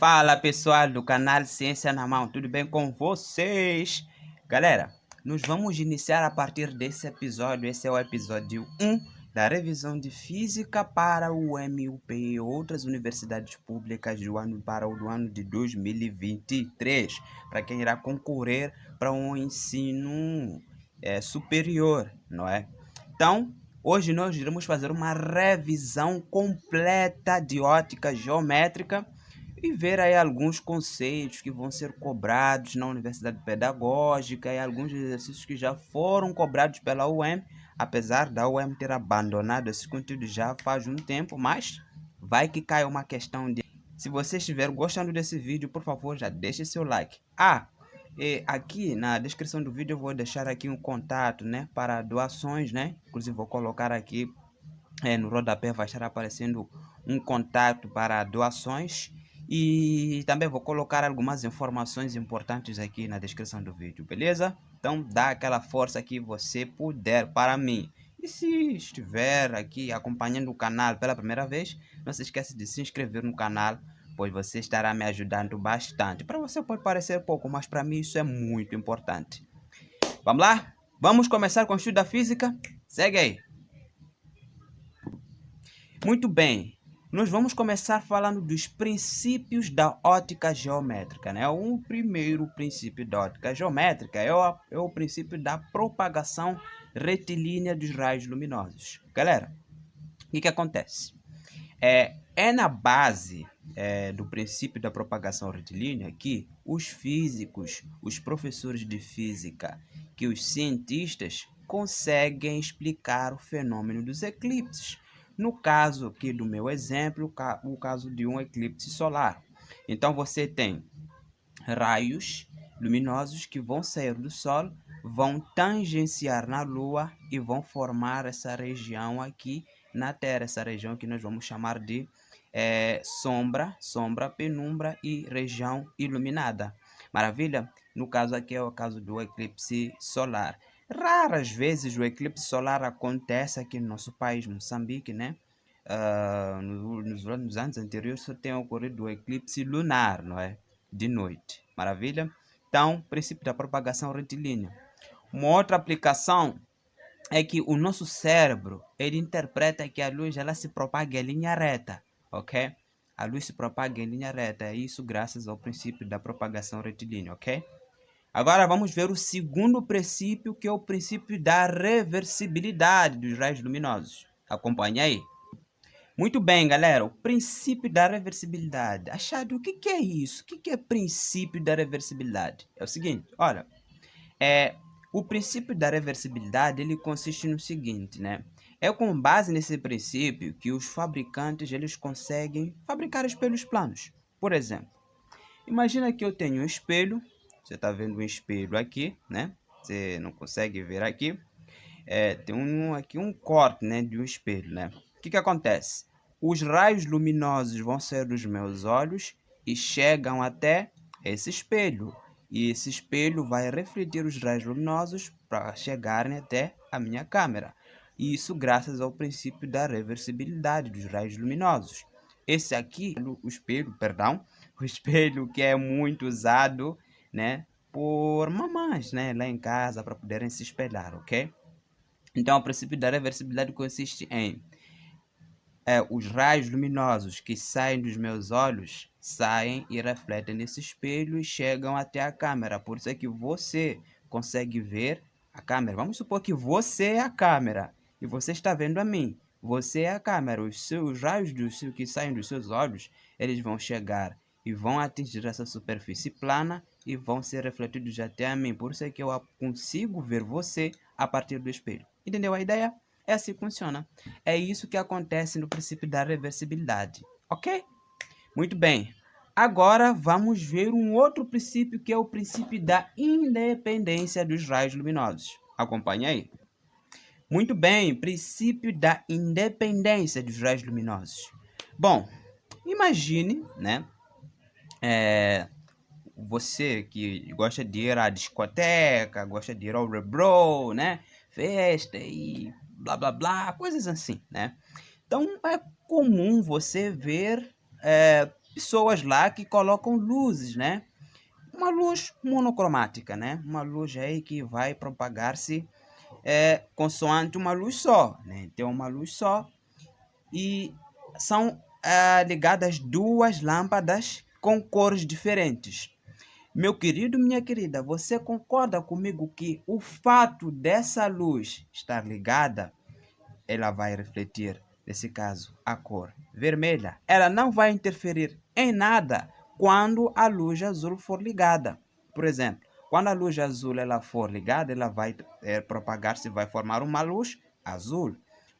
Fala pessoal do canal Ciência na Mão, tudo bem com vocês? Galera, nós vamos iniciar a partir desse episódio. Esse é o episódio 1 da revisão de Física para o MUP e outras universidades públicas do ano de 2023, para quem irá concorrer para um ensino superior, não é? Então, hoje nós iremos fazer uma revisão completa de ótica geométrica e ver aí alguns conceitos que vão ser cobrados na Universidade Pedagógica e alguns exercícios que já foram cobrados pela UEM, apesar da UEM ter abandonado esse conteúdo já faz um tempo, mas vai que cai uma questão de... Se você estiver gostando desse vídeo, por favor, já deixe seu like. E aqui na descrição do vídeo eu vou deixar aqui um contato, né, para doações, né? Inclusive vou colocar aqui no rodapé, vai estar aparecendo um contato para doações. E também vou colocar algumas informações importantes aqui na descrição do vídeo, beleza? Então dá aquela força que você puder para mim. E se estiver aqui acompanhando o canal pela primeira vez, não se esqueça de se inscrever no canal, pois você estará me ajudando bastante. Para você pode parecer pouco, mas para mim isso é muito importante. Vamos lá? Vamos começar com o estudo da física? Segue aí. Muito bem. Nós vamos começar falando dos princípios da ótica geométrica, né? O primeiro princípio da ótica geométrica é o princípio da propagação retilínea dos raios luminosos. Galera, o que acontece? É na base do princípio da propagação retilínea que os físicos, os professores de física, que os cientistas conseguem explicar o fenômeno dos eclipses. No caso aqui do meu exemplo, o caso de um eclipse solar. Então você tem raios luminosos que vão sair do Sol, vão tangenciar na Lua e vão formar essa região aqui na Terra, essa região que nós vamos chamar de sombra, penumbra e região iluminada. Maravilha? No caso aqui é o caso do eclipse solar. Raras vezes o eclipse solar acontece aqui no nosso país, Moçambique, né? Nos anos anteriores só tem ocorrido o eclipse lunar, não é? De noite. Maravilha? Então, princípio da propagação retilínea. Uma outra aplicação é que o nosso cérebro, ele interpreta que a luz ela se propaga em linha reta, ok? A luz se propaga em linha reta, isso graças ao princípio da propagação retilínea, ok? Agora vamos ver o segundo princípio, que é o princípio da reversibilidade dos raios luminosos. Acompanhe aí. Muito bem, galera. O princípio da reversibilidade. Achado, o que é isso? O que é princípio da reversibilidade? É o seguinte, olha. O princípio da reversibilidade, ele consiste no seguinte, né? É com base nesse princípio que os fabricantes, eles conseguem fabricar espelhos planos. Por exemplo, imagina que eu tenho um espelho. Você está vendo um espelho aqui, né? Você não consegue ver aqui. Tem aqui um corte, né, de um espelho, né? O que acontece? Os raios luminosos vão sair dos meus olhos e chegam até esse espelho. E esse espelho vai refletir os raios luminosos para chegarem até a minha câmera. Isso graças ao princípio da reversibilidade dos raios luminosos. Esse aqui, o espelho que é muito usado, né, por mamães, né, lá em casa para poderem se espelhar, ok? Então, o princípio da reversibilidade consiste em os raios luminosos que saem dos meus olhos, saem e refletem nesse espelho e chegam até a câmera. Por isso é que você consegue ver a câmera. Vamos supor que você é a câmera e você está vendo a mim. Você é a câmera. Os raios que saem dos seus olhos, eles vão chegar e vão atingir essa superfície plana e vão ser refletidos até a mim. Por isso é que eu consigo ver você a partir do espelho. Entendeu a ideia? É assim que funciona. É isso que acontece no princípio da reversibilidade. Ok? Muito bem. Agora vamos ver um outro princípio, que é o princípio da independência dos raios luminosos. Acompanhe aí. Muito bem. Princípio da independência dos raios luminosos. Bom, imagine, né? Você que gosta de ir à discoteca, gosta de ir ao rebro, né? Festa e blá blá blá, coisas assim, né? Então é comum você ver pessoas lá que colocam luzes, né? Uma luz monocromática, né? Uma luz aí que vai propagar-se consoante uma luz só, né? Tem uma luz só e são ligadas duas lâmpadas com cores diferentes. Meu querido, minha querida, você concorda comigo que o fato dessa luz estar ligada, ela vai refletir, nesse caso, a cor vermelha. Ela não vai interferir em nada quando a luz azul for ligada. Por exemplo, quando a luz azul ela for ligada, ela vai propagar-se, vai formar uma luz azul.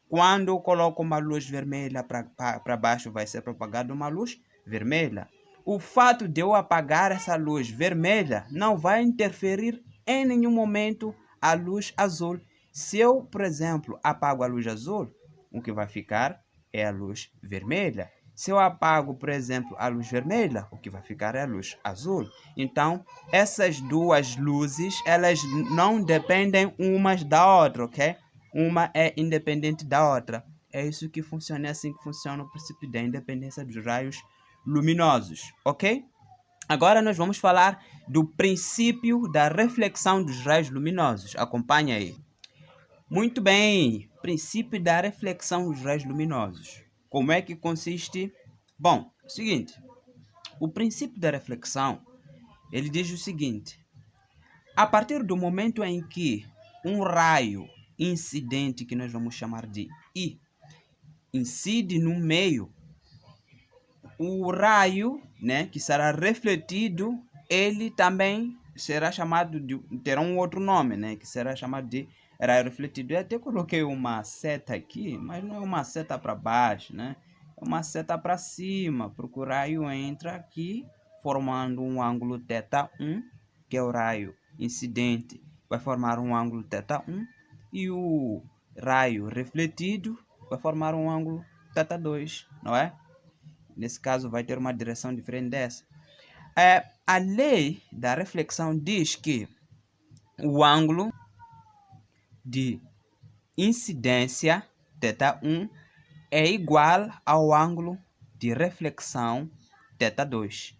Quando eu coloco uma luz vermelha para baixo, vai ser propagada uma luz vermelha. O fato de eu apagar essa luz vermelha não vai interferir em nenhum momento a luz azul. Se eu, por exemplo, apago a luz azul, o que vai ficar é a luz vermelha. Se eu apago, por exemplo, a luz vermelha, o que vai ficar é a luz azul. Então, essas duas luzes, elas não dependem umas da outra, ok? Uma é independente da outra. É isso que funciona, é assim que funciona o princípio da independência dos raios luminosos, ok? Agora nós vamos falar do princípio da reflexão dos raios luminosos. Acompanhe aí. Muito bem, princípio da reflexão dos raios luminosos. Como é que consiste? Bom, é o seguinte, o princípio da reflexão, ele diz o seguinte: a partir do momento em que um raio incidente, que nós vamos chamar de I, incide no meio, o raio, né, que será refletido, ele também será chamado de, terá um outro nome, né, que será chamado de raio refletido. Eu até coloquei uma seta aqui, mas não é uma seta para baixo, né? É uma seta para cima, porque o raio entra aqui, formando um ângulo θ1, que é o raio incidente, vai formar um ângulo θ1, e o raio refletido vai formar um ângulo θ2, não é? Nesse caso, vai ter uma direção diferente dessa. A lei da reflexão diz que o ângulo de incidência, θ1, é igual ao ângulo de reflexão, θ2.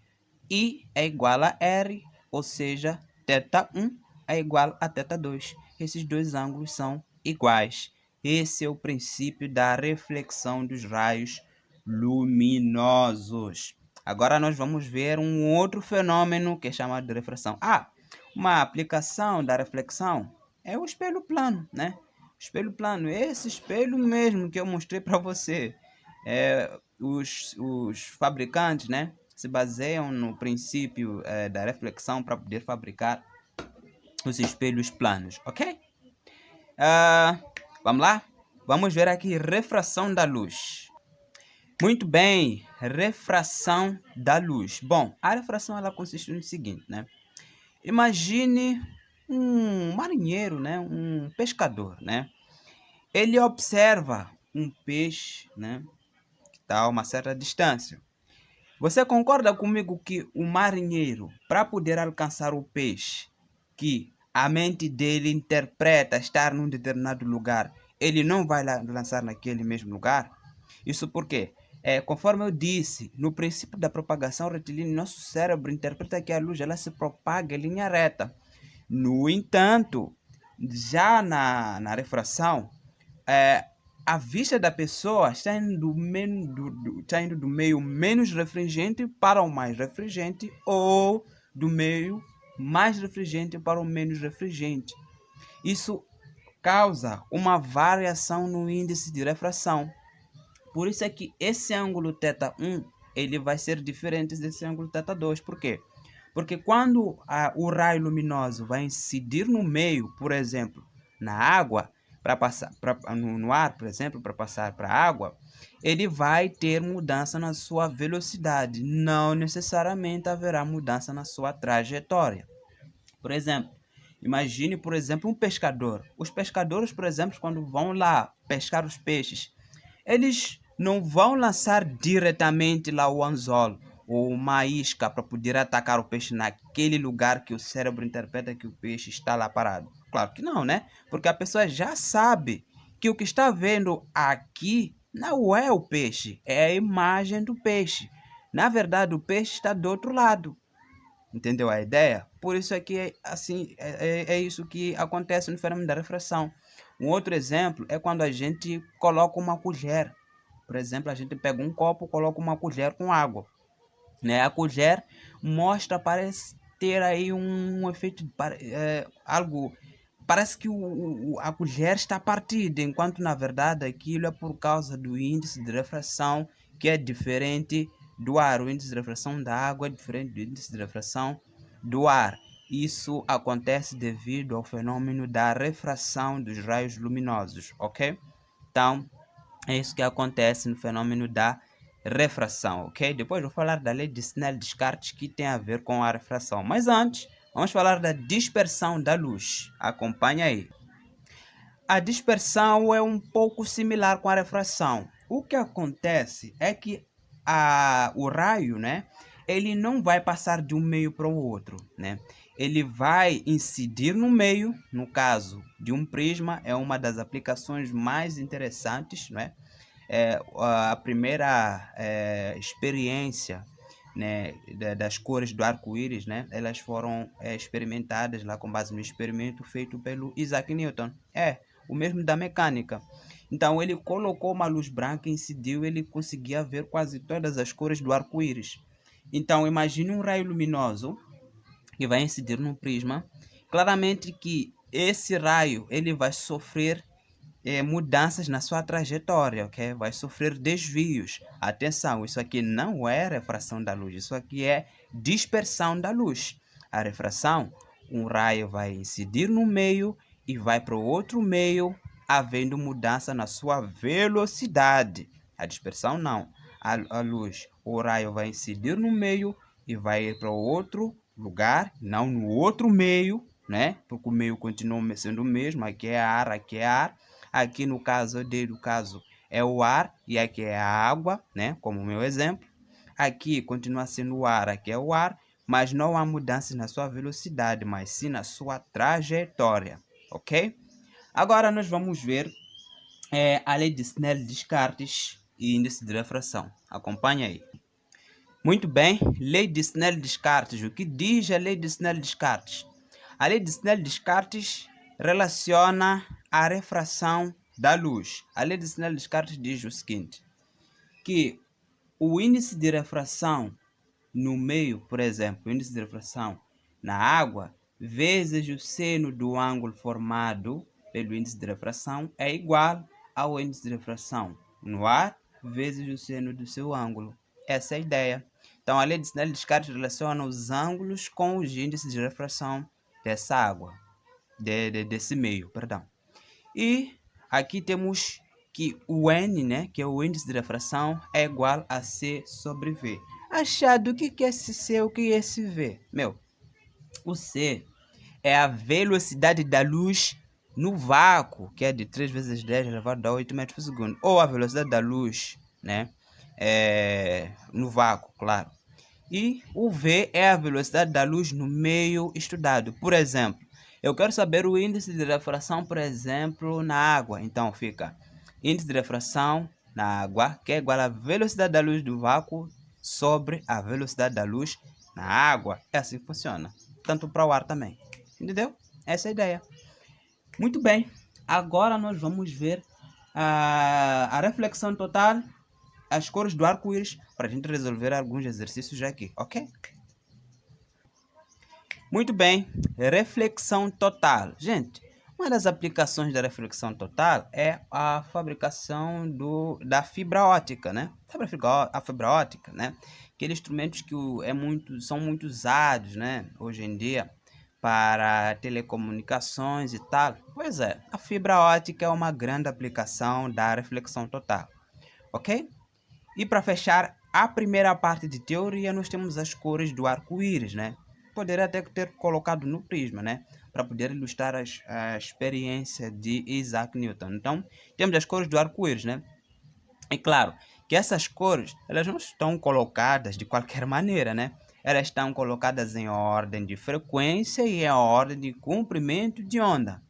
I é igual a R, ou seja, θ1 é igual a θ2. Esses dois ângulos são iguais. Esse é o princípio da reflexão dos raios luminosos. Agora nós vamos ver um outro fenômeno que é chamado de refração. Uma aplicação da reflexão é o espelho plano, né? Espelho plano, esse espelho mesmo que eu mostrei para você. Os fabricantes, né, se baseiam no princípio da reflexão para poder fabricar os espelhos planos, ok? Vamos lá? Vamos ver aqui refração da luz. Muito bem, refração da luz. Bom, a refração ela consiste no seguinte, né? Imagine um marinheiro, né? Um pescador, né? Ele observa um peixe, né? Que está a uma certa distância. Você concorda comigo que o marinheiro, para poder alcançar o peixe, que a mente dele interpreta estar num determinado lugar, ele não vai lançar naquele mesmo lugar? Isso porque, conforme eu disse, no princípio da propagação retilínea, nosso cérebro interpreta que a luz ela se propaga em linha reta. No entanto, já na refração, a vista da pessoa está indo do meio menos refringente para o mais refringente, ou do meio mais refringente para o menos refringente. Isso causa uma variação no índice de refração. Por isso é que esse ângulo θ1 ele vai ser diferente desse ângulo θ2. Por quê? Porque quando o raio luminoso vai incidir no meio, por exemplo, na água, para passar no ar, por exemplo, para passar para a água, ele vai ter mudança na sua velocidade. Não necessariamente haverá mudança na sua trajetória. Por exemplo, imagine, por exemplo, um pescador. Os pescadores, por exemplo, quando vão lá pescar os peixes, eles não vão lançar diretamente lá o anzol ou uma isca para poder atacar o peixe naquele lugar que o cérebro interpreta que o peixe está lá parado. Claro que não, né? Porque a pessoa já sabe que o que está vendo aqui não é o peixe, é a imagem do peixe. Na verdade, o peixe está do outro lado. Entendeu a ideia? Por isso é que assim, é isso que acontece no fenômeno da refração. Um outro exemplo é quando a gente coloca uma colher. Por exemplo, a gente pega um copo, coloca uma colher com água, né? A colher mostra, parece ter aí um efeito, algo, parece que a colher está partida, enquanto na verdade aquilo é por causa do índice de refração que é diferente do ar. O índice de refração da água é diferente do índice de refração do ar. Isso acontece devido ao fenômeno da refração dos raios luminosos, ok? Então, é isso que acontece no fenômeno da refração, ok? Depois vou falar da lei de Snell-Descartes que tem a ver com a refração. Mas antes, vamos falar da dispersão da luz. Acompanha aí. A dispersão é um pouco similar com a refração. O que acontece é que o raio, né, ele não vai passar de um meio para o outro, né? Ele vai incidir no meio, no caso de um prisma, é uma das aplicações mais interessantes, né? A primeira experiência, né, das cores do arco-íris, né, elas foram experimentadas lá com base no experimento feito pelo Isaac Newton. O mesmo da mecânica. Então ele colocou uma luz branca e incidiu, ele conseguia ver quase todas as cores do arco-íris. Então imagine um raio luminoso que vai incidir no prisma. Claramente que esse raio ele vai sofrer mudanças na sua trajetória, ok? Vai sofrer desvios. Atenção, isso aqui não é refração da luz, isso aqui é dispersão da luz. A refração, um raio vai incidir no meio e vai para o outro meio, havendo mudança na sua velocidade. A dispersão não. A luz, o raio vai incidir no meio e vai ir para o outro lugar, não no outro meio, né? Porque o meio continua sendo o mesmo, aqui é ar, aqui é ar. Aqui no caso é o ar e aqui é a água, né? Como o meu exemplo. Aqui continua sendo o ar, aqui é o ar, mas não há mudanças na sua velocidade, mas sim na sua trajetória, ok? Agora nós vamos ver a lei de Snell-Descartes e índice de refração. Acompanha aí. Muito bem, lei de Snell-Descartes. O que diz a lei de Snell-Descartes? A lei de Snell-Descartes relaciona a refração da luz. A lei de Snell-Descartes diz o seguinte, que o índice de refração no meio, por exemplo, o índice de refração na água, vezes o seno do ângulo formado pelo índice de refração é igual ao índice de refração no ar, vezes o seno do seu ângulo. Essa é a ideia. Então, a lei de Snell-Descartes relaciona os ângulos com os índices de refração dessa água, desse meio, perdão. E aqui temos que o N, né, que é o índice de refração, é igual a C sobre V. Achado, o que é esse C, o que é esse V? O C é a velocidade da luz no vácuo, que é de 3 vezes 10 elevado a 8 metros por segundo. Ou a velocidade da luz, né, no vácuo, claro. E o V é a velocidade da luz no meio estudado. Por exemplo, eu quero saber o índice de refração, por exemplo, na água. Então fica índice de refração na água, que é igual à velocidade da luz do vácuo sobre a velocidade da luz na água. É assim que funciona. Tanto para o ar também. Entendeu? Essa é a ideia. Muito bem. Agora nós vamos ver a reflexão total, as cores do arco-íris, para a gente resolver alguns exercícios aqui, ok? Muito bem, reflexão total. Gente, uma das aplicações da reflexão total é a fabricação da fibra óptica, né? Sabe a fibra óptica, né? Aqueles instrumentos que são muito usados, né? Hoje em dia, para telecomunicações e tal. Pois é, a fibra óptica é uma grande aplicação da reflexão total, ok? E para fechar a primeira parte de teoria, nós temos as cores do arco-íris, né? Poderia até ter colocado no prisma, né? Para poder ilustrar a experiência de Isaac Newton. Então, temos as cores do arco-íris, né? É claro que essas cores, elas não estão colocadas de qualquer maneira, né? Elas estão colocadas em ordem de frequência e em ordem de comprimento de onda.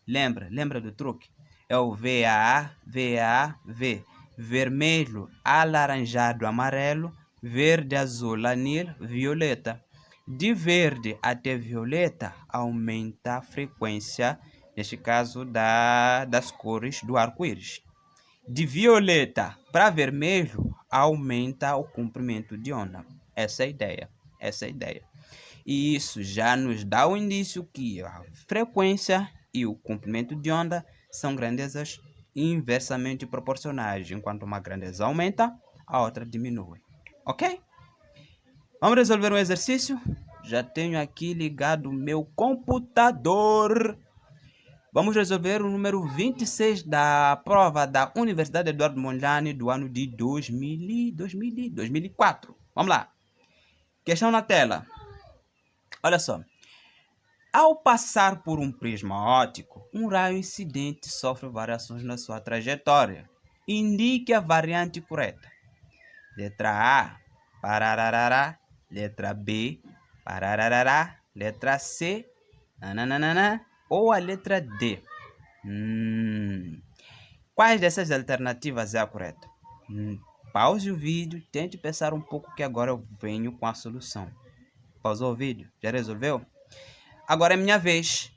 Lembra do truque? É o VAA, VAA, V. Vermelho, alaranjado, amarelo, verde, azul, anil, violeta. De verde até violeta aumenta a frequência, neste caso, das cores do arco-íris. De violeta para vermelho aumenta o comprimento de onda. Essa é a ideia. Essa é a ideia. E isso já nos dá o indício que a frequência e o comprimento de onda são grandezas inversamente proporcionais. Enquanto uma grandeza aumenta, a outra diminui. Ok? Vamos resolver um exercício? Já tenho aqui ligado o meu computador. Vamos resolver o número 26 da prova da Universidade Eduardo Mondlane do ano de 2004. Vamos lá. Questão na tela. Olha só. Ao passar por um prisma óptico, um raio incidente sofre variações na sua trajetória. Indique a variante correta. Letra A, parararará. Letra B, parararará. Letra C, nananana. Ou a letra D. Quais dessas alternativas é a correta? Pause o vídeo, tente pensar um pouco que agora eu venho com a solução. Pausou o vídeo? Já resolveu? Agora é minha vez.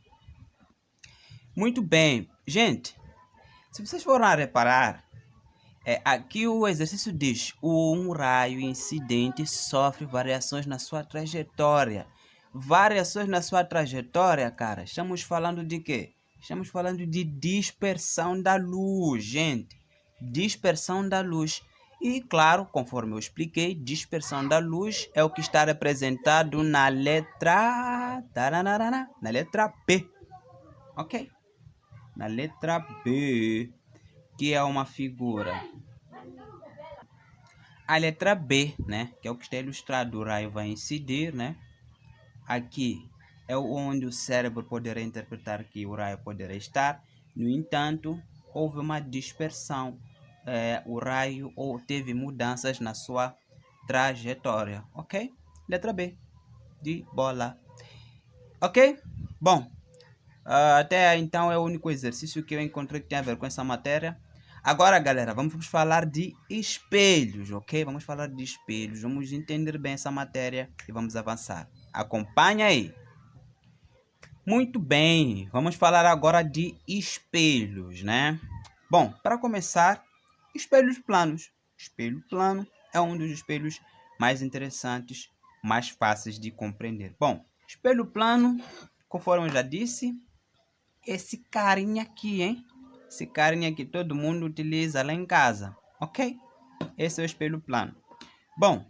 Muito bem. Gente, se vocês forem reparar, aqui o exercício diz: um raio incidente sofre variações na sua trajetória. Variações na sua trajetória, cara, estamos falando de quê? Estamos falando de dispersão da luz, gente. Dispersão da luz. E, claro, conforme eu expliquei, dispersão da luz é o que está representado na letra... na letra B. Ok? Na letra B, que é uma figura. A letra B, né? Que é o que está ilustrado, o raio vai incidir, né? Aqui é onde o cérebro poderá interpretar que o raio poderá estar. No entanto, houve uma dispersão. O raio teve mudanças na sua trajetória. Ok? Letra B, de bola. Ok? Bom, até então é o único exercício que eu encontrei que tem a ver com essa matéria. Agora, galera, vamos falar de espelhos, ok? Vamos falar de espelhos, vamos entender bem essa matéria e vamos avançar. Acompanha aí. Muito bem, vamos falar agora de espelhos, né? Bom, para começar, espelhos planos. Espelho plano é um dos espelhos mais interessantes, mais fáceis de compreender. Bom, espelho plano, conforme eu já disse, esse carinha aqui, hein? Esse carinha que todo mundo utiliza lá em casa, ok? Esse é o espelho plano. Bom,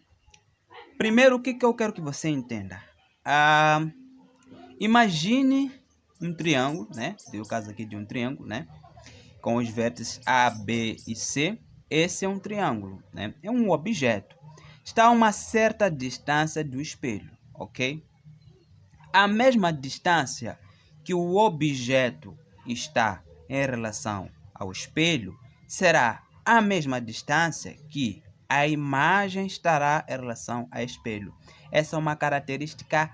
primeiro o que eu quero que você entenda? Imagine um triângulo, né? Deu o caso aqui de um triângulo, né? Com os vértices A, B e C. Esse é um triângulo, né? É um objeto. Está a uma certa distância do espelho, ok? A mesma distância que o objeto está em relação ao espelho será a mesma distância que a imagem estará em relação ao espelho. Essa é uma característica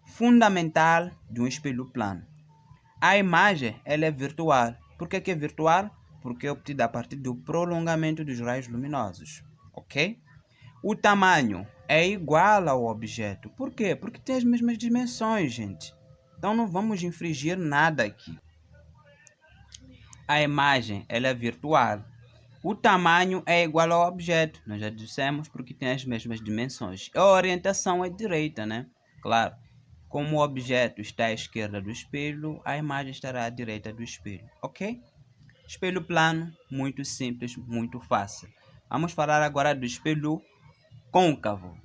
fundamental de um espelho plano. A imagem ela é virtual. Por que é virtual? Porque é obtida a partir do prolongamento dos raios luminosos, ok? O tamanho é igual ao objeto. Por quê? Porque tem as mesmas dimensões, gente. Então não vamos infringir nada aqui. A imagem ela é virtual. O tamanho é igual ao objeto. Nós já dissemos porque tem as mesmas dimensões. A orientação é direita, né? Claro. Como o objeto está à esquerda do espelho, a imagem estará à direita do espelho, ok? Espelho plano, muito simples, muito fácil. Vamos falar agora do espelho côncavo.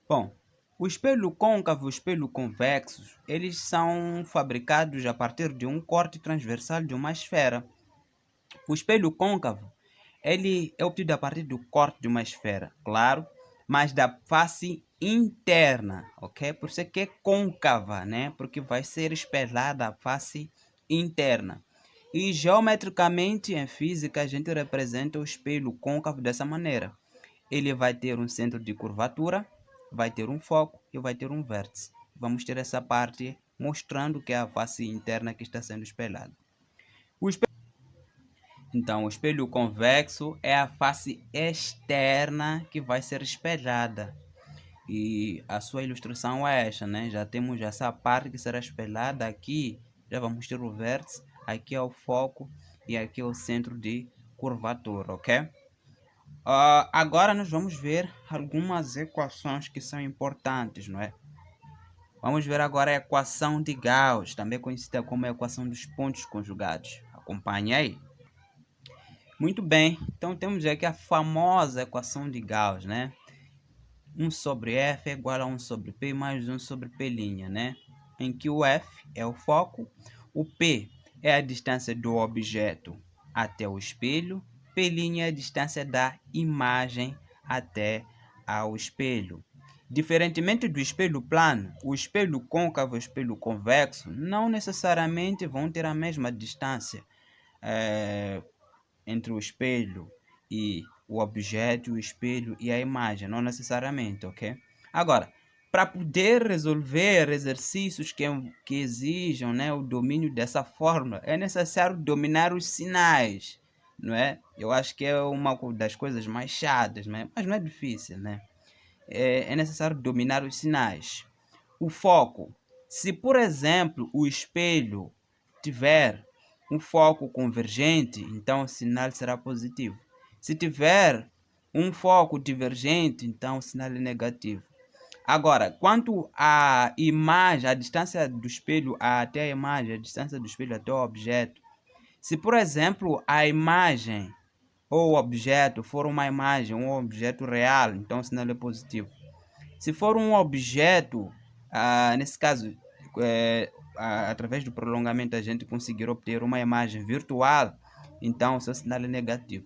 Bom, o espelho côncavo e o espelho convexo, eles são fabricados a partir de um corte transversal de uma esfera. O espelho côncavo, ele é obtido a partir do corte de uma esfera, claro, mas da face interna, ok? Por isso que é côncava, né? Porque vai ser espelhada a face interna. E geometricamente, em física, a gente representa o espelho côncavo dessa maneira. Ele vai ter um centro de curvatura, vai ter um foco e vai ter um vértice. Vamos ter essa parte mostrando que é a face interna que está sendo espelhada. Então, o espelho convexo é a face externa que vai ser espelhada. E a sua ilustração é esta, né? Já temos essa parte que será espelhada aqui. Já vamos ter o vértice. Aqui é o foco e aqui é o centro de curvatura, ok? Agora nós vamos ver algumas equações que são importantes, não é? Vamos ver agora a equação de Gauss, também conhecida como a equação dos pontos conjugados. Acompanhe aí. Muito bem, então temos aqui a famosa equação de Gauss, né? 1 sobre F é igual a 1 sobre P mais 1 sobre P', né? Em que o F é o foco, o P é a distância do objeto até o espelho, P' é a distância da imagem até ao espelho. Diferentemente do espelho plano, o espelho côncavo e o espelho convexo não necessariamente vão ter a mesma distância entre o espelho e o objeto, o espelho e a imagem, não necessariamente, ok? Agora, para poder resolver exercícios que exijam, né, o domínio dessa fórmula, é necessário dominar os sinais, não é? Eu acho que é uma das coisas mais chatas, né? Mas não é difícil, né? É necessário dominar os sinais. O foco. Se, por exemplo, o espelho tiver um foco convergente, então o sinal será positivo. Se tiver um foco divergente, então o sinal é negativo. Agora, quanto à imagem, a distância do espelho até a imagem, a distância do espelho até o objeto, se, por exemplo, a imagem ou o objeto for uma imagem, um objeto real, então o sinal é positivo. Se for um objeto, nesse caso, através do prolongamento a gente conseguir obter uma imagem virtual, então o seu sinal é negativo.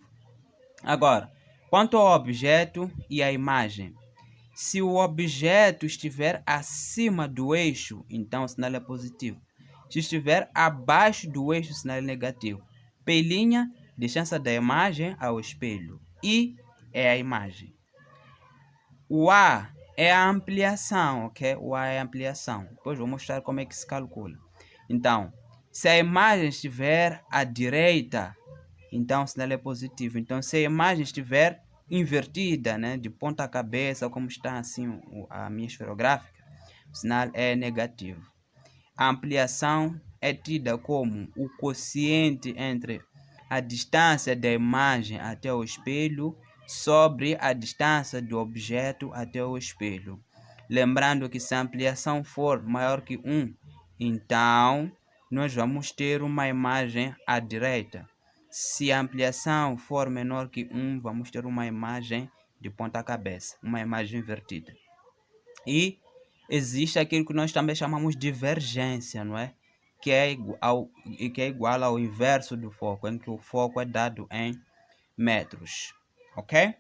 Agora, quanto ao objeto e à imagem, se o objeto estiver acima do eixo, então o sinal é positivo. Se estiver abaixo do eixo, o sinal é negativo. P', distância da imagem ao espelho. I é a imagem. O A é a ampliação, ok? O A é a ampliação. Depois vou mostrar como é que se calcula. Então, se a imagem estiver à direita, então o sinal é positivo. Então, se a imagem estiver invertida, né, de ponta cabeça, como está assim a minha esferográfica, o sinal é negativo. A ampliação é tida como o quociente entre a distância da imagem até o espelho sobre a distância do objeto até o espelho. Lembrando que se a ampliação for maior que 1, então nós vamos ter uma imagem à direita. Se a ampliação for menor que 1, vamos ter uma imagem de ponta cabeça, uma imagem invertida. E existe aquilo que nós também chamamos de divergência, não é? Que é igual ao inverso do foco, em que o foco é dado em metros, ok?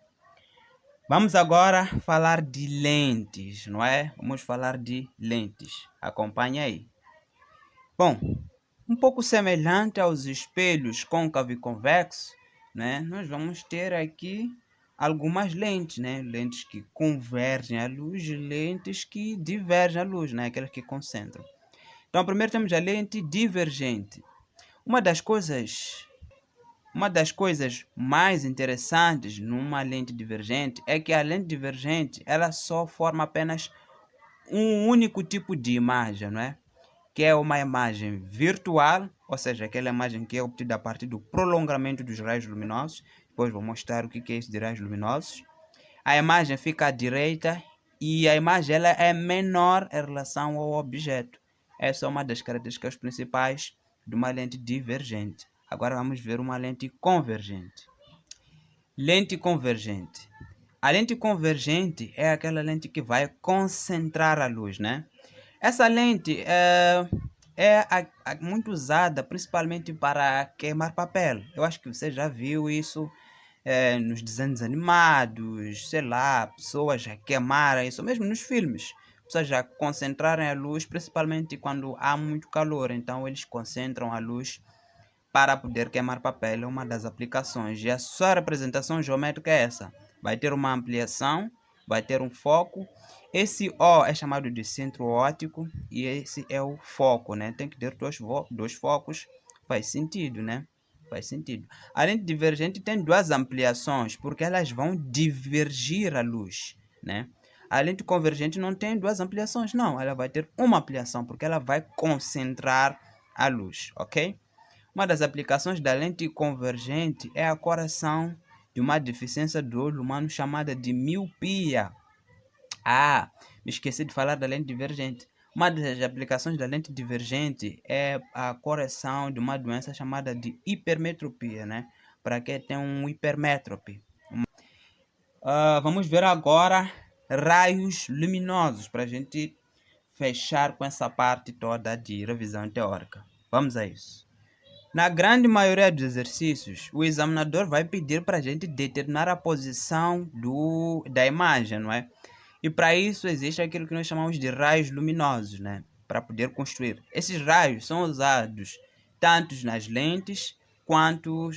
Vamos agora falar de lentes, não é? Vamos falar de lentes. Acompanhe aí. Bom, um pouco semelhante aos espelhos côncavo e convexo, né? Nós vamos ter aqui algumas lentes, né? Lentes que convergem a luz e lentes que divergem a luz, né? Aquelas que concentram. Então, primeiro temos a lente divergente. Uma das coisas mais interessantes numa lente divergente é que a lente divergente ela só forma apenas um único tipo de imagem, não é? Que é uma imagem virtual, ou seja, aquela imagem que é obtida a partir do prolongamento dos raios luminosos. Depois vou mostrar o que é isso de raios luminosos. A imagem fica à direita e a imagem ela é menor em relação ao objeto. Essa é uma das características principais de uma lente divergente. Agora vamos ver uma lente convergente. Lente convergente. A lente convergente é aquela lente que vai concentrar a luz, né? Essa lente é muito usada principalmente para queimar papel. Eu acho que você já viu isso nos desenhos animados, sei lá, pessoas já queimaram isso, mesmo nos filmes. Pessoas já concentrarem a luz, principalmente quando há muito calor. Então eles concentram a luz para poder queimar papel. É uma das aplicações. E a sua representação geométrica é essa. Vai ter uma ampliação, vai ter um foco. Esse O é chamado de centro óptico e esse é o foco, né? Tem que ter dois focos, faz sentido, né? Faz sentido. A lente divergente tem duas ampliações, porque elas vão divergir a luz, né? A lente convergente não tem duas ampliações, não. Ela vai ter uma ampliação, porque ela vai concentrar a luz, ok? Uma das aplicações da lente convergente é a correção de uma deficiência do olho humano chamada de miopia. Me esqueci de falar da lente divergente. Uma das aplicações da lente divergente é a correção de uma doença chamada de hipermetropia, né? Para quem tem um hipermétrope. Vamos ver agora raios luminosos, para a gente fechar com essa parte toda de revisão teórica. Vamos a isso. Na grande maioria dos exercícios, o examinador vai pedir para a gente determinar a posição da imagem, não é? E para isso existe aquilo que nós chamamos de raios luminosos, né? Para poder construir. Esses raios são usados tanto nas lentes quanto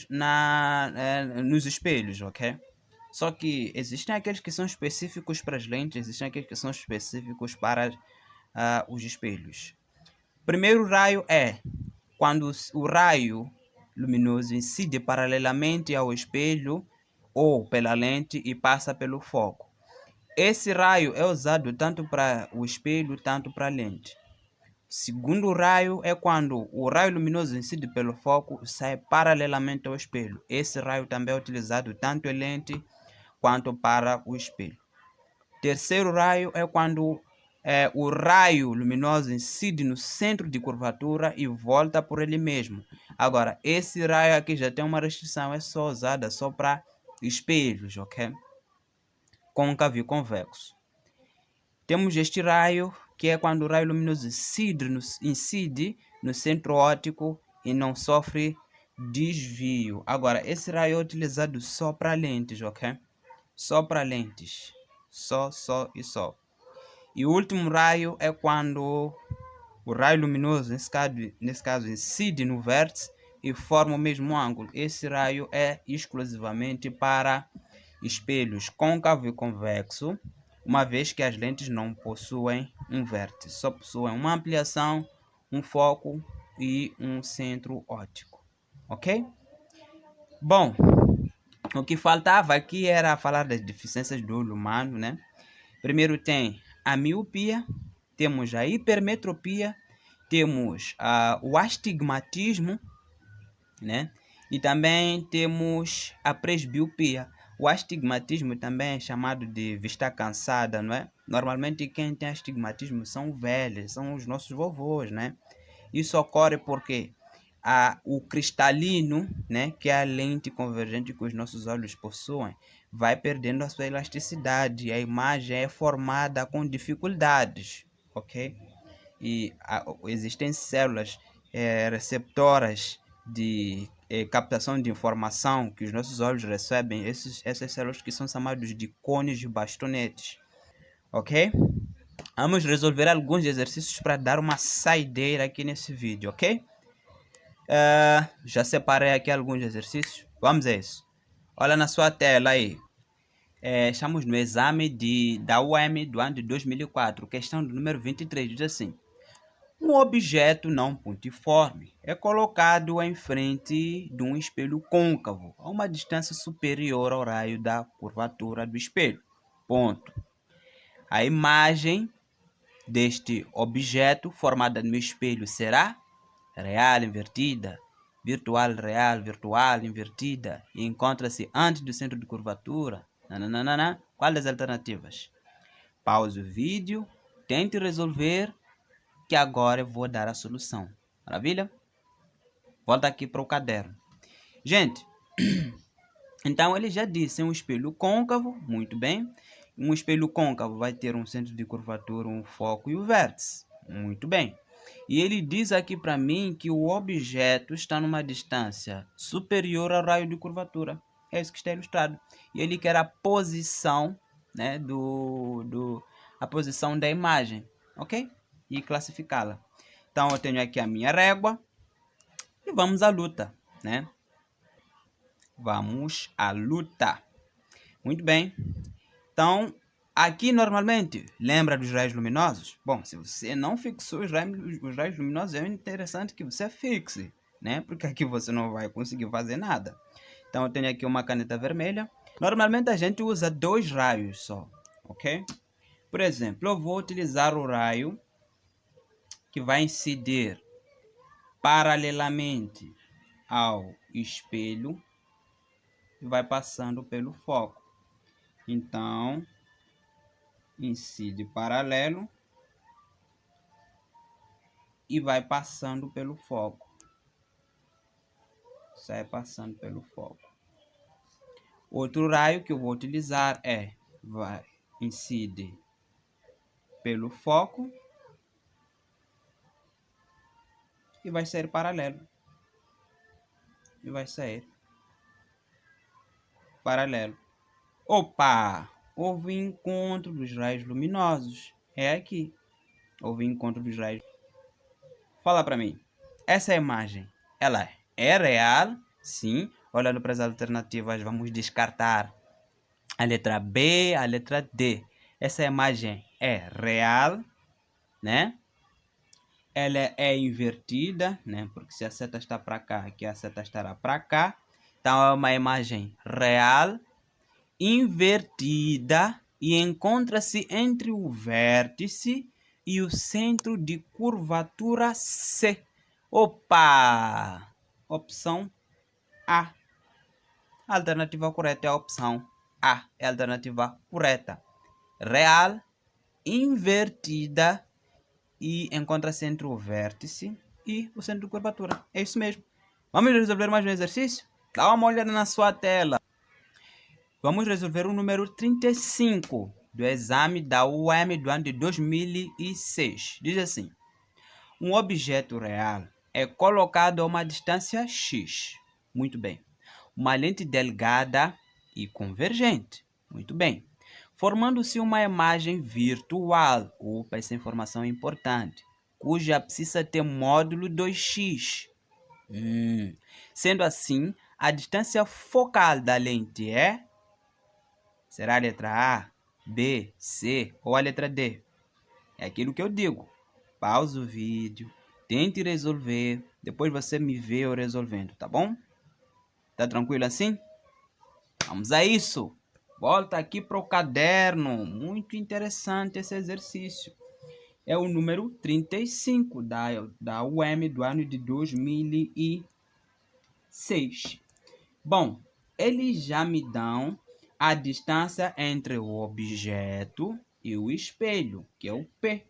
nos espelhos, ok? Só que existem aqueles que são específicos para as lentes, existem aqueles que são específicos para os espelhos. O primeiro raio é quando o raio luminoso incide paralelamente ao espelho ou pela lente e passa pelo foco. Esse raio é usado tanto para o espelho, tanto para a lente. O segundo raio é quando o raio luminoso incide pelo foco e sai paralelamente ao espelho. Esse raio também é utilizado tanto em lente quanto para o espelho. O terceiro raio é quando o raio luminoso incide no centro de curvatura e volta por ele mesmo. Agora, esse raio aqui já tem uma restrição, é só usada só para espelhos, ok? Côncavo e convexo. Temos este raio, que é quando o raio luminoso incide no centro óptico e não sofre desvio. Agora, esse raio é utilizado só para lentes, ok? Só para lentes. Só e só. E o último raio é quando o raio luminoso, nesse caso incide no vértice e forma o mesmo ângulo. Esse raio é exclusivamente para espelhos côncavo e convexo, uma vez que as lentes não possuem um vértice, só possuem uma ampliação, um foco e um centro óptico, ok? Bom, o que faltava aqui era falar das deficiências do olho humano, né? Primeiro tem a miopia, temos a hipermetropia, temos o astigmatismo, né? E também temos a presbiopia. O astigmatismo também é chamado de vista cansada, não é? Normalmente quem tem astigmatismo são velhos, são os nossos vovôs, né? Isso ocorre porque o cristalino, né, que é a lente convergente que os nossos olhos possuem, vai perdendo a sua elasticidade e a imagem é formada com dificuldades, ok? E existem células receptoras de captação de informação que os nossos olhos recebem, essas células que são chamadas de cones de bastonetes, ok? Vamos resolver alguns exercícios para dar uma saideira aqui nesse vídeo, ok? Já separei aqui alguns exercícios, vamos a isso. Olha na sua tela aí. Estamos no exame da UEM do ano de 2004, questão do número 23, diz assim: um objeto não pontiforme é colocado em frente de um espelho côncavo a uma distância superior ao raio da curvatura do espelho. Ponto. A imagem deste objeto formada no espelho será real invertida, virtual real, virtual invertida e encontra-se antes do centro de curvatura. Nananana. Qual das alternativas? Pause o vídeo, tente resolver, que agora eu vou dar a solução. Maravilha? Volta aqui para o caderno. Gente, então ele já disse, um espelho côncavo, muito bem. Um espelho côncavo vai ter um centro de curvatura, um foco e o vértice. Muito bem. E ele diz aqui para mim que o objeto está numa distância superior ao raio de curvatura. É isso que está ilustrado. E ele quer a posição, né, a posição da imagem, ok? E classificá-la. Então eu tenho aqui a minha régua e vamos à luta, né? Vamos à luta. Muito bem. Então, aqui normalmente, lembra dos raios luminosos? Bom, se você não fixou os raios luminosos, é interessante que você fixe, né? Porque aqui você não vai conseguir fazer nada. Então eu tenho aqui uma caneta vermelha. Normalmente a gente usa 2 raios só, ok? Por exemplo, eu vou utilizar o raio que vai incidir paralelamente ao espelho e vai passando pelo foco. Então, incide paralelo e vai passando pelo foco. Sai passando pelo foco. Outro raio que eu vou utilizar incide pelo foco e vai sair paralelo. E vai sair paralelo. Opa! Houve encontro dos raios luminosos. É aqui. Houve encontro dos raios. Fala para mim. Essa imagem, ela é real? Sim. Olhando para as alternativas, vamos descartar a letra B, a letra D. Essa imagem é real, né? Ela é invertida, né? Porque se a seta está para cá, aqui a seta estará para cá. Então é uma imagem real, invertida e encontra-se entre o vértice e o centro de curvatura C. Opa! Opção A. A alternativa correta é a opção A. É a alternativa correta. Real, invertida e encontra-se entre o vértice e o centro de curvatura. É isso mesmo. Vamos resolver mais um exercício? Dá uma olhada na sua tela. Vamos resolver o número 35 do exame da UEM do ano de 2006. Diz assim: um objeto real é colocado a uma distância x. Muito bem. Uma lente delgada e convergente. Muito bem. Formando-se uma imagem virtual. Opa, essa informação é importante. Cuja abscissa tem módulo 2x. Sendo assim, a distância focal da lente é... Será a letra A, B, C ou a letra D? É aquilo que eu digo. Pausa o vídeo, tente resolver, depois você me vê eu resolvendo, tá bom? Tá tranquilo assim? Vamos a isso! Volta aqui para o caderno. Muito interessante esse exercício. É o número 35 da UEM do ano de 2006. Bom, eles já me dão a distância entre o objeto e o espelho, que é o P.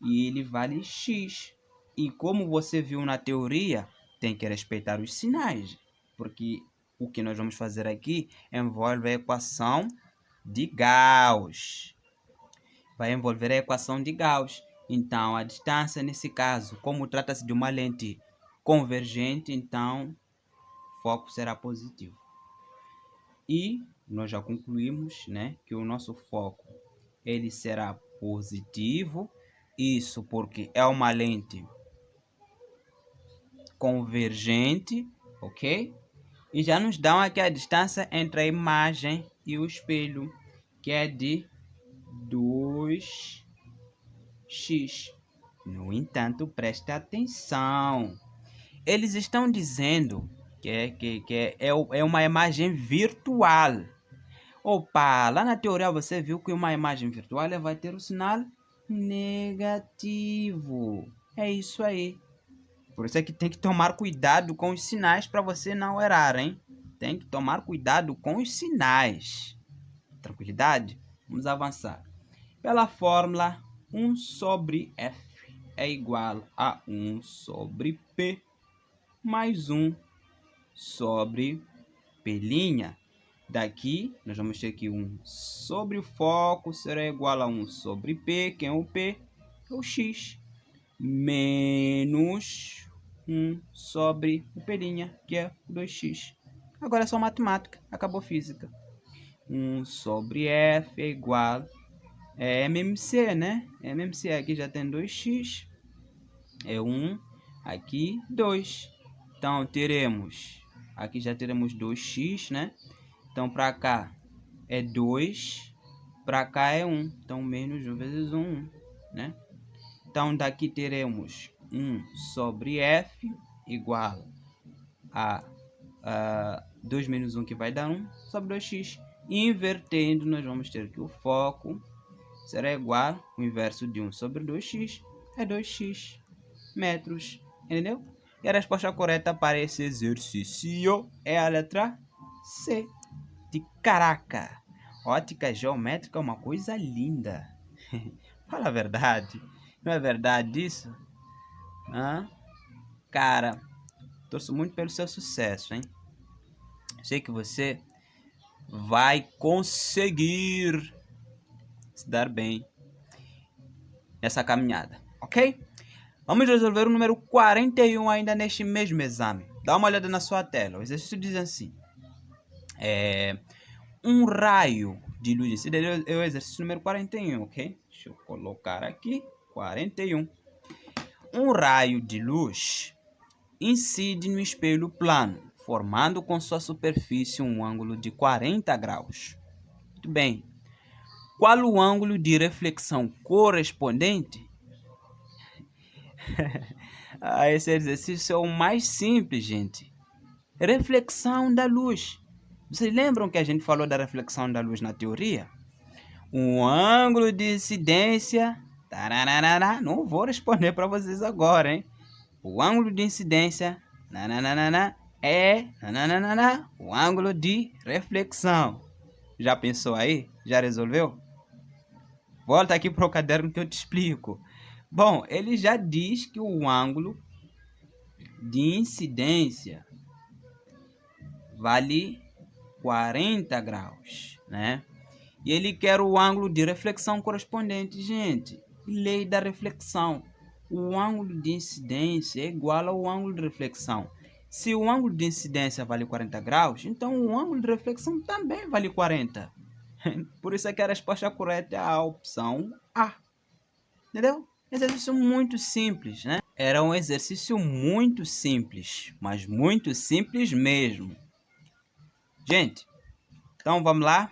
E ele vale x. E como você viu na teoria, tem que respeitar os sinais, porque o que nós vamos fazer aqui envolve a equação de Gauss. Vai envolver a equação de Gauss. Então, a distância, nesse caso, como trata-se de uma lente convergente, então, o foco será positivo. E nós já concluímos, né, que o nosso foco ele será positivo. Isso porque é uma lente convergente, ok? E já nos dão aqui a distância entre a imagem e o espelho, que é de 2x. No entanto, preste atenção. Eles estão dizendo que é uma imagem virtual. Opa, lá na teoria você viu que uma imagem virtual ela vai ter o sinal negativo. É isso aí. Por isso é que tem que tomar cuidado com os sinais para você não errar, hein? Tem que tomar cuidado com os sinais. Tranquilidade? Vamos avançar. Pela fórmula, 1 sobre F é igual a 1 sobre P mais 1 sobre P'. Daqui, nós vamos ter que 1 sobre o foco será igual a 1 sobre P. Quem é o P? É o X. Menos 1 sobre o P', que é 2x. Agora é só matemática. Acabou física. 1 sobre F é igual... É MMC, né? MMC aqui já tem 2x. É 1. Aqui 2. Então teremos... Aqui já teremos 2x, né? Então para cá é 2. Para cá é 1. Então menos 1 vezes 1, né? Então daqui teremos 1 sobre F igual a 2 menos 1, que vai dar 1 sobre 2x. Invertendo, nós vamos ter que o foco será igual, o inverso de 1 sobre 2x é 2x metros, entendeu? E a resposta correta para esse exercício é a letra C, de caraca. Ótica geométrica é uma coisa linda. Fala a verdade. Não é verdade isso? Cara, torço muito pelo seu sucesso, hein? Sei que você vai conseguir se dar bem nessa caminhada, ok? Vamos resolver o número 41 ainda neste mesmo exame. Dá uma olhada na sua tela. O exercício diz assim: um raio de luz. Esse é o exercício número 41, ok? Deixa eu colocar aqui 41. Um raio de luz incide no espelho plano, formando com sua superfície um ângulo de 40 graus. Muito bem. Qual o ângulo de reflexão correspondente? Esse exercício é o mais simples, gente. Reflexão da luz. Vocês lembram que a gente falou da reflexão da luz na teoria? Um ângulo de incidência. Tararara, não vou responder para vocês agora, hein? O ângulo de incidência é o ângulo de reflexão. Já pensou aí? Já resolveu? Volta aqui para o caderno que eu te explico. Bom, ele já diz que o ângulo de incidência vale 40 graus, né? E ele quer o ângulo de reflexão correspondente, gente. Lei da reflexão. O ângulo de incidência é igual ao ângulo de reflexão. Se o ângulo de incidência vale 40 graus, então o ângulo de reflexão também vale 40. Por isso é que a resposta correta é a opção A. Entendeu? Exercício muito simples, né? Era um exercício muito simples, mas muito simples mesmo. Gente, então vamos lá.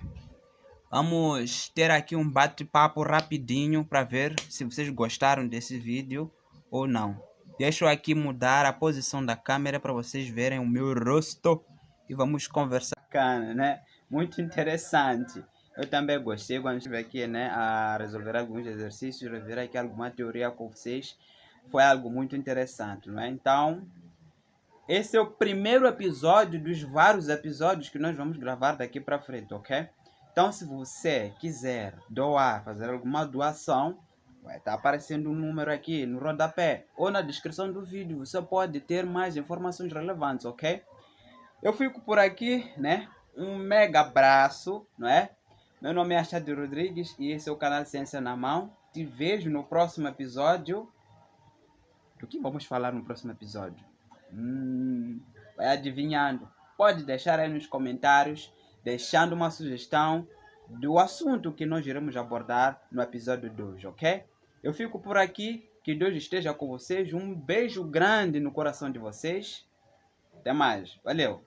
Vamos ter aqui um bate-papo rapidinho para ver se vocês gostaram desse vídeo ou não. Deixa eu aqui mudar a posição da câmera para vocês verem o meu rosto e vamos conversar. Bacana, né? Muito interessante. Eu também gostei quando estive aqui, né, a resolver alguns exercícios, rever aqui alguma teoria com vocês. Foi algo muito interessante, não é? Então, esse é o primeiro episódio dos vários episódios que nós vamos gravar daqui para frente, ok? Então, se você quiser doar, fazer alguma doação, vai estar aparecendo um número aqui no rodapé ou na descrição do vídeo. Você pode ter mais informações relevantes, ok? Eu fico por aqui, né? Um mega abraço, não é? Meu nome é Achad Rodrigues e esse é o canal Ciência na Mão. Te vejo no próximo episódio. Do que vamos falar no próximo episódio? Vai adivinhando. Pode deixar aí nos comentários, deixando uma sugestão do assunto que nós iremos abordar no episódio 2, ok? Eu fico por aqui. Que Deus esteja com vocês. Um beijo grande no coração de vocês. Até mais. Valeu!